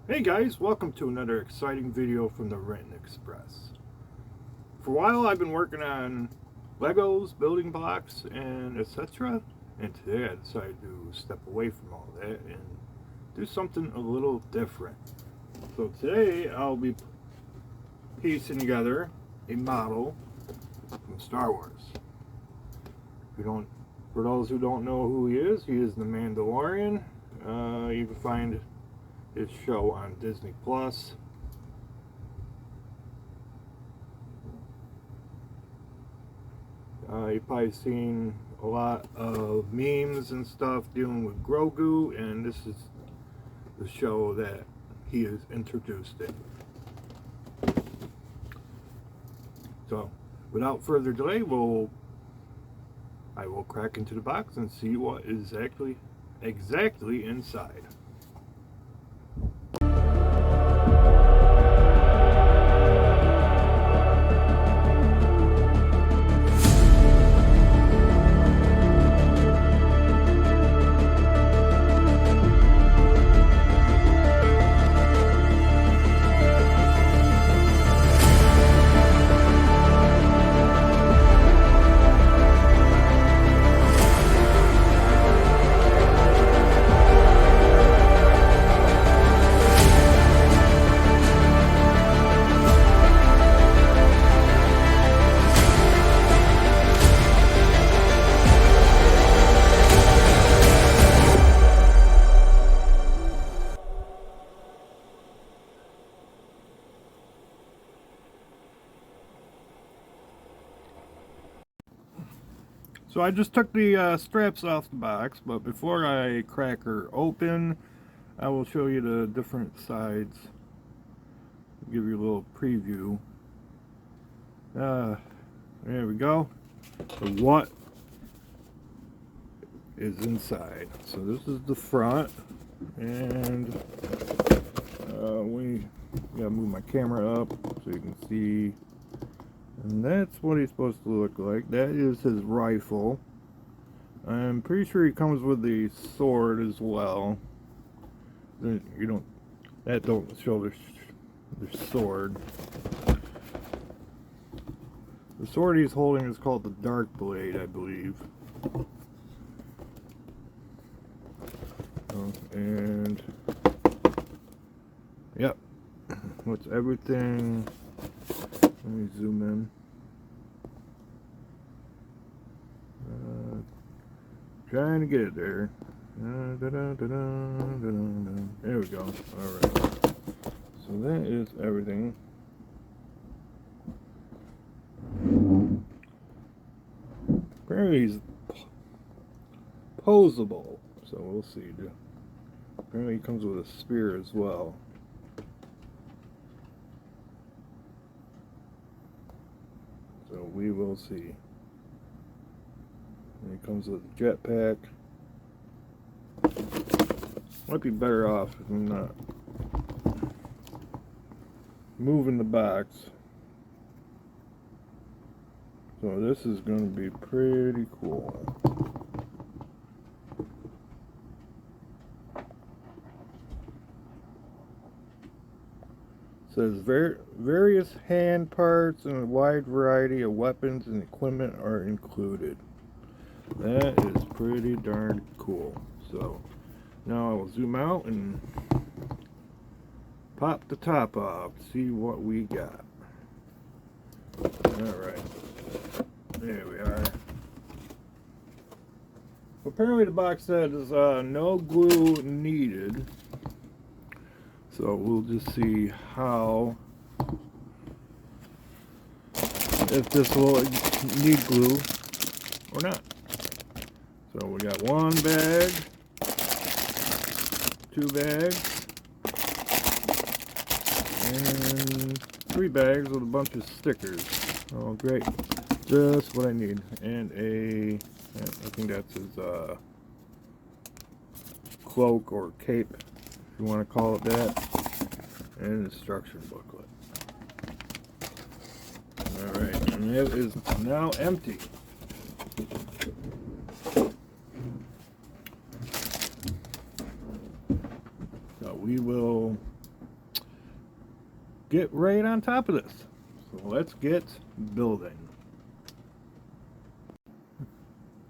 Hey guys, welcome to another exciting video from the Renton Express. For a while I've been working on Legos, building blocks, and etc. And today I decided to step away from all that and do something a little different. So today I'll be piecing together a model from Star Wars. For those who don't know who he is the Mandalorian. You can find his show on Disney Plus. You've probably seen a lot of memes and stuff dealing with Grogu, and this is the show that he is introduced in. So, without further delay, I will crack into the box and see what is exactly inside. So I just took the straps off the box, but before I crack her open, I will show you the different sides. Give you a little preview. There we go. So what is inside? So this is the front, and we gotta move my camera up so you can see. And that's what he's supposed to look like. That is his rifle. I'm pretty sure he comes with a sword as well. That don't show the sword. The sword he's holding is called the Dark Blade, I believe. And yep, what's everything? Let me zoom in. Trying to get it there. There we go. Alright. So that is everything. Apparently he's posable. So we'll see. Apparently he comes with a spear as well. So we will see. And it comes with a jetpack. Might be better off if I'm not moving the box. So this is going to be pretty cool. It says various hand parts and a wide variety of weapons and equipment are included. That is pretty darn cool. So now I will zoom out and pop the top off, see what we got. Alright, there we are. Apparently the box says no glue needed. So we'll just see if this will need glue or not. So we got one bag, two bags, and three bags with a bunch of stickers. Oh great, just what I need. And I think that's his cloak or cape, if you want to call it that, and an instruction booklet. Alright, and it is now empty. So we will get right on top of this. So let's get building.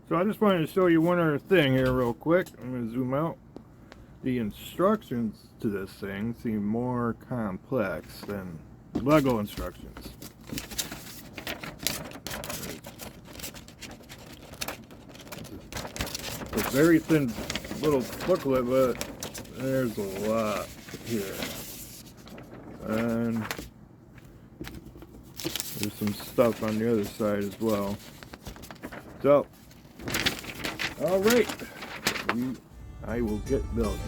So I just wanted to show you one other thing here real quick. I'm going to zoom out. The instructions to this thing seem more complex than Lego instructions. It's a very thin little booklet, but there's a lot here. And there's some stuff on the other side as well. So, alright, I will get building.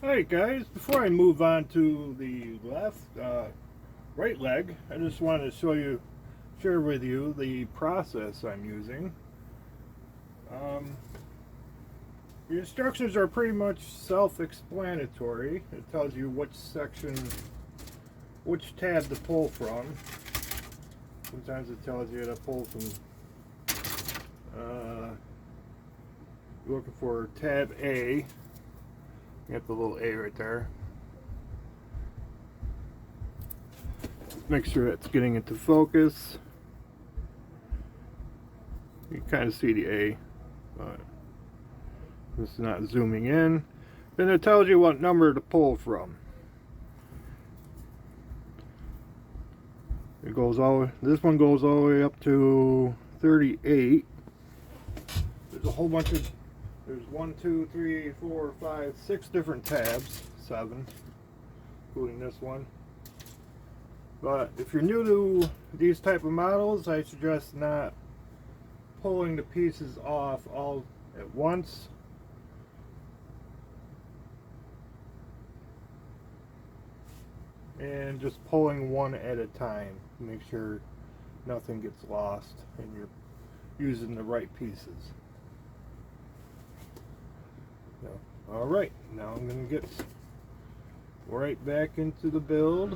Alright guys, before I move on to the right leg, I just wanted to share with you the process I'm using. The instructions are pretty much self-explanatory. It tells you which section, which tab to pull from. Sometimes it tells you to pull from, you're looking for tab A. You got the little A right there. Make sure it's getting into focus. You can kind of see the A, but it's not zooming in. Then it tells you what number to pull from. It goes this one goes all the way up to 38. There's a whole bunch of, there's 1, 2, 3, 4, 5, 6 different tabs, 7, including this one. But if you're new to these type of models, I suggest not pulling the pieces off all at once. And just pulling one at a time to make sure nothing gets lost and you're using the right pieces. Alright, now I'm going to get right back into the build.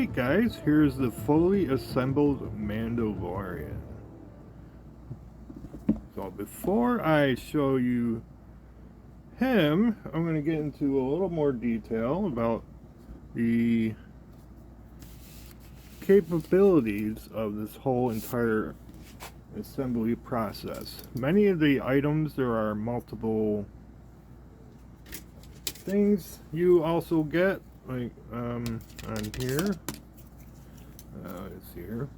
Alright guys, here's the fully assembled Mandalorian. So before I show you him, I'm going to get into a little more detail about the capabilities of this whole entire assembly process. Many of the items, there are multiple things you also get, like on here. It's here.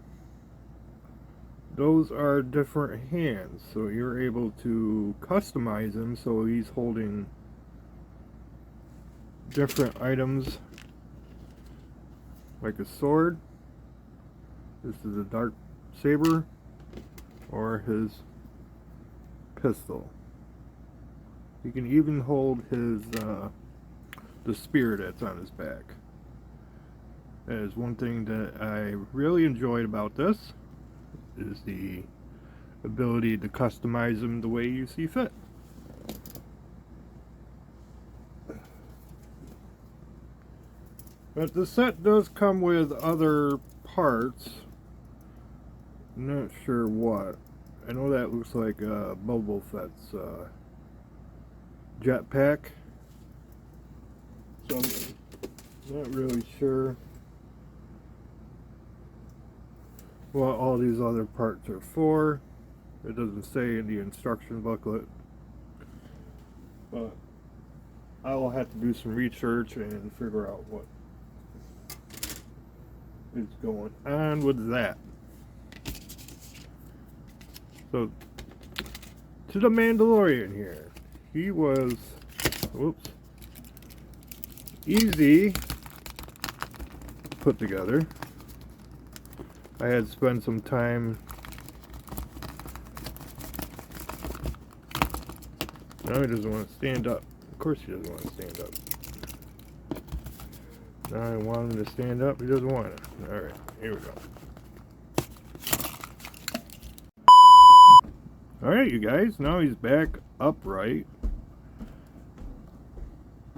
Those are different hands, so you're able to customize them so he's holding different items, like a sword. This is a dark saber, or his pistol. You can even hold his the spear that's on his back. That is one thing that I really enjoyed about this, is the ability to customize them the way you see fit. But the set does come with other parts. I'm not sure what. I know that looks like Boba Fett's jetpack. So I'm not really sure what all these other parts are for. It doesn't say in the instruction booklet, but I will have to do some research and figure out what is going on with that. So to the Mandalorian here, he was, whoops, easy to put together. I had to spend some time. Now he doesn't want to stand up. Of course he doesn't want to stand up. Now I want him to stand up. He doesn't want it. Alright, here we go. Alright, you guys. Now he's back upright.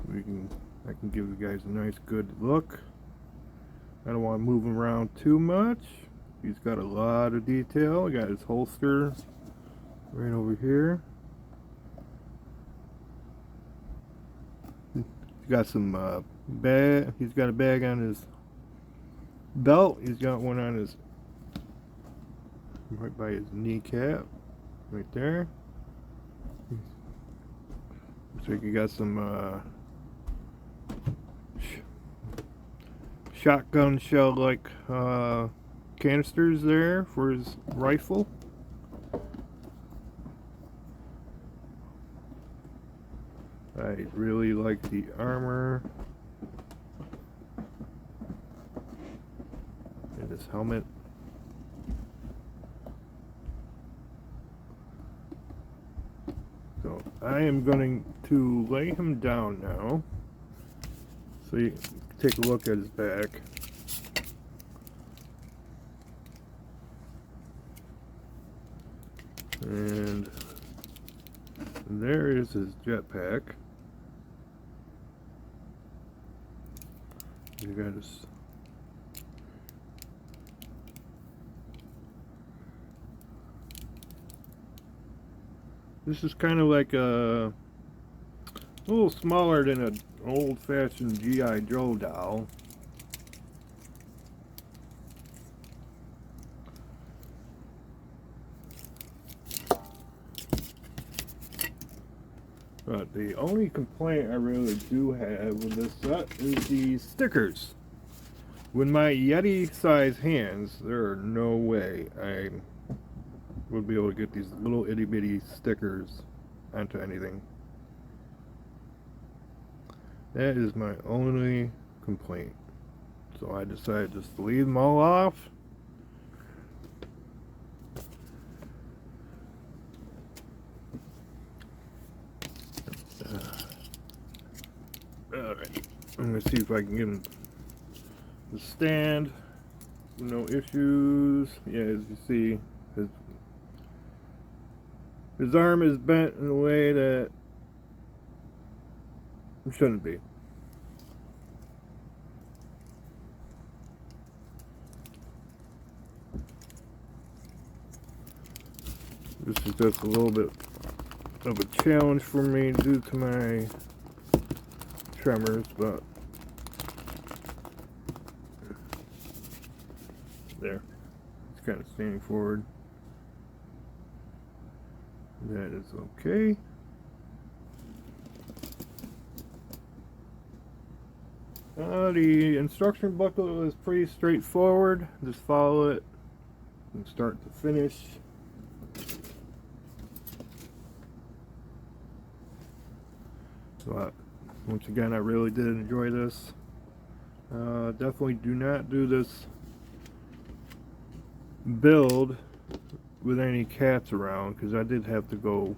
I can give you guys a nice good look. I don't want to move him around too much. He's got a lot of detail. He got his holster right over here. He's got some bag. He's got a bag on his belt. He's got one on his right by his kneecap, right there. Looks like he got some shotgun shell like canisters there for his rifle. I really like the armor and his helmet. So I am going to lay him down now so you can take a look at his back. And there is his jetpack. You got his this is kind of like a little smaller than an old-fashioned G.I. Joe doll. But the only complaint I really do have with this set is the stickers. With my Yeti-sized hands, there are no way I would be able to get these little itty-bitty stickers onto anything. That is my only complaint. So I decided just to leave them all off. Alright, I'm going to see if I can get him to stand. No issues. Yeah, as you see, his arm is bent in a way that it shouldn't be. This is just a little bit of a challenge for me due to my tremors, but there. It's kind of standing forward. That is okay. The instruction booklet is pretty straightforward. Just follow it from start to finish. But once again, I really did enjoy this. Definitely do not do this build with any cats around, because I did have to go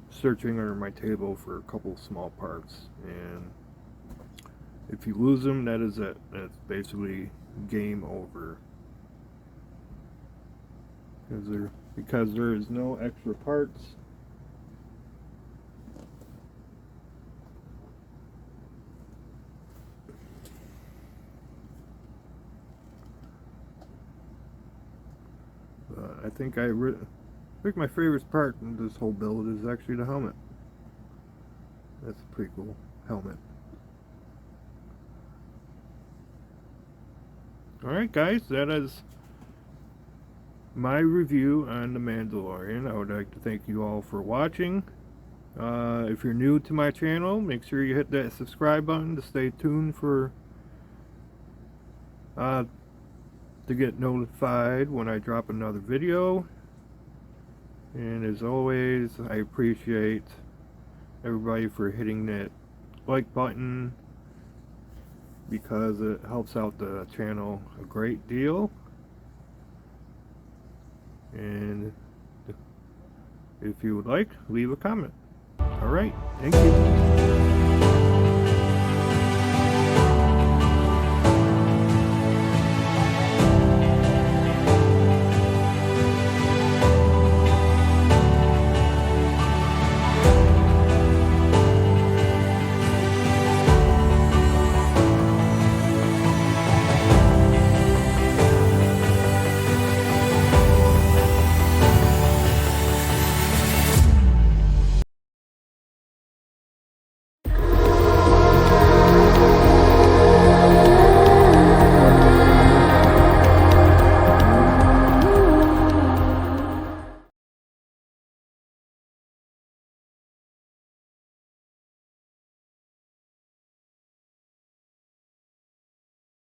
searching under my table for a couple small parts, and if you lose them, that is it. That's basically game over. Because there is no extra parts. I think my favorite part in this whole build is actually the helmet. That's a pretty cool helmet. Alright guys, that is my review on The Mandalorian. I would like to thank you all for watching. If you're new to my channel, make sure you hit that subscribe button to stay tuned for to get notified when I drop another video. And as always, I appreciate everybody for hitting that like button, because it helps out the channel a great deal. And if you would like, leave a comment. Alright, thank you.